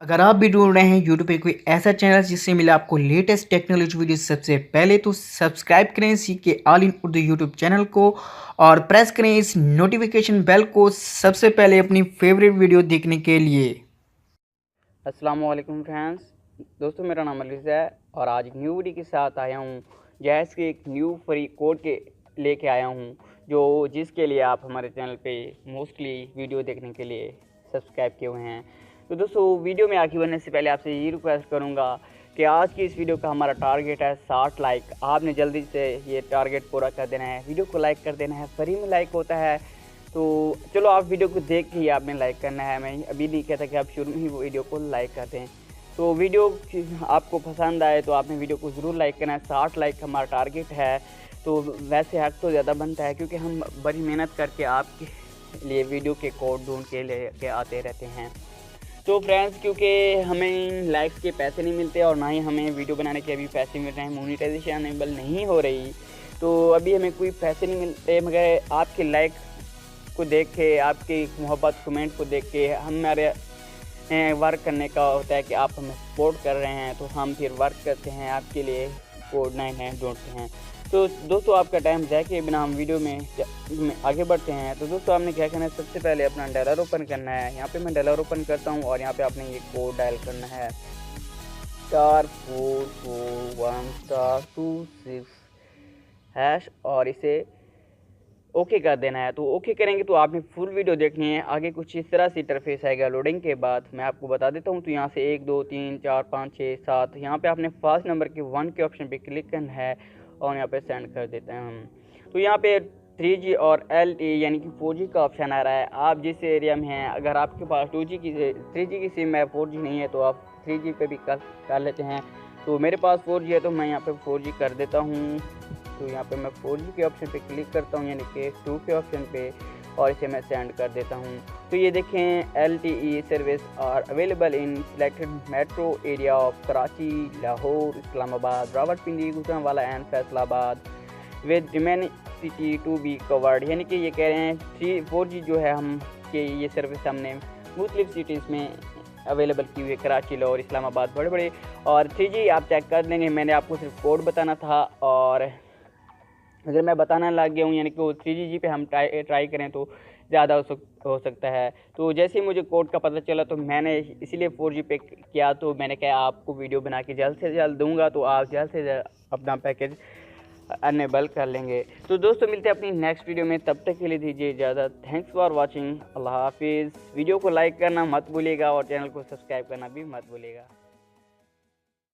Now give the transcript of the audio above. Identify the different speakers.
Speaker 1: अगर आप भी ढूंढ रहे हैं यूट्यूब पे कोई ऐसा चैनल जिससे मिले आपको लेटेस्ट टेक्नोलॉजी वीडियो सबसे पहले, तो सब्सक्राइब करें CK all in Urdu YouTube channel को और प्रेस करें इस नोटिफिकेशन बेल को सबसे पहले अपनी फेवरेट वीडियो देखने के लिए।
Speaker 2: अस्सलाम वालेकुम फ्रेंड्स। दोस्तों, मेरा नाम अलीज़ है और आज एक न्यू वीडियो के साथ आया हूँ। जैस के एक न्यू फ्री कोड के लेके आया हूँ जिसके लिए आप हमारे चैनल पे मोस्टली वीडियो देखने के लिए सब्सक्राइब किए हुए हैं। तो दोस्तों, वीडियो में आगे बढ़ने से पहले आपसे ये रिक्वेस्ट करूँगा कि आज की इस वीडियो का हमारा टारगेट है 60 लाइक। आपने जल्दी से ये टारगेट पूरा कर देना है, वीडियो को लाइक कर देना है। फ्री में लाइक होता है, तो चलो आप वीडियो को देख के ही आपने लाइक करना है। मैं अभी नहीं कहता कि आप शुरू में ही वो वीडियो को लाइक कर दें। तो वीडियो आपको पसंद आए तो आपने वीडियो को ज़रूर लाइक करना है। 60 लाइक हमारा टारगेट है। तो वैसे हक तो ज़्यादा बनता है क्योंकि हम बड़ी मेहनत करके आपके लिए वीडियो के कोड ढूंढ के लेके आते रहते हैं। तो फ्रेंड्स, क्योंकि हमें लाइक्स के पैसे नहीं मिलते और ना ही हमें वीडियो बनाने के अभी पैसे मिल रहे हैं, मोनेटाइजेशन अनेबल नहीं हो रही, तो अभी हमें कोई पैसे नहीं मिलते। मगर आपके लाइक को देख के, आपकी मोहब्बत कमेंट को देख के हमारे वर्क करने का होता है कि आप हमें सपोर्ट कर रहे हैं, तो हम फिर वर्क करते हैं आपके लिए, कोड नए ढूंढते हैं। तो दोस्तों, आपका टाइम जाए के बिना हम वीडियो में आगे बढ़ते हैं। तो दोस्तों, आपने क्या करना है, सबसे पहले अपना डॉलर ओपन करना है। यहाँ पे मैं डॉलर ओपन करता हूँ और यहाँ पे आपने ये कोड डायल करना है *441*26# और इसे ओके कर देना है। तो ओके करेंगे तो आपने फुल वीडियो देखनी है। आगे कुछ इस तरह से इंटरफेस आएगा। लोडिंग के बाद मैं आपको बता देता हूँ। तो यहाँ से 1 2 3 4 5 6 7 यहाँ पे आपने फर्स्ट नंबर के 1 के ऑप्शन पे क्लिक करना है और यहाँ पे सेंड कर देते हैं हम। तो यहाँ पे 3G और LTE यानी कि 4G का ऑप्शन आ रहा है। आप जिस एरिया में हैं, अगर आपके पास 3G की सिम है, 4G नहीं है, तो आप 3G पे भी कर लेते हैं। तो मेरे पास 4G है तो मैं यहाँ पे 4G कर देता हूँ। तो यहाँ पे मैं 4G के ऑप्शन पे क्लिक करता हूँ यानी कि 2 के ऑप्शन पे, और इसे मैं सेंड कर देता हूँ। तो ये देखें, LTE service are available in selected metro area of Karachi, Lahore, Islamabad, Rawalpindi, Gujranwala and Faisalabad with remaining city to be covered. यानी कि ये कह रहे हैं 4G जो है हम कि ये सर्विस हमने मुख्तलिफ सिटीज़ में अवेलेबल की हुई है, कराची, लाहौर, इस्लामाबाद, बड़े बड़े। और 3G आप चेक कर लेंगे, मैंने आपको सिर्फ कोड बताना था। और अगर मैं बताना लग गया हूँ यानी कि वो 3G पे हम ट्राई करें तो ज़्यादा हो सकता है। तो जैसे ही मुझे कोड का पता चला तो मैंने इसीलिए 4G पे किया। तो मैंने कहा आपको वीडियो बना के जल्द से जल्द दूंगा, तो आप जल्द से जल्द अपना पैकेज अनेबल कर लेंगे। तो दोस्तों, मिलते हैं अपनी नेक्स्ट वीडियो में, तब तक के लिए दीजिए इजाज़त। Thanks for watching. अल्लाह हाफिज़। वीडियो को लाइक करना मत भूलिएगा और चैनल को सब्सक्राइब करना भी मत भूलिएगा।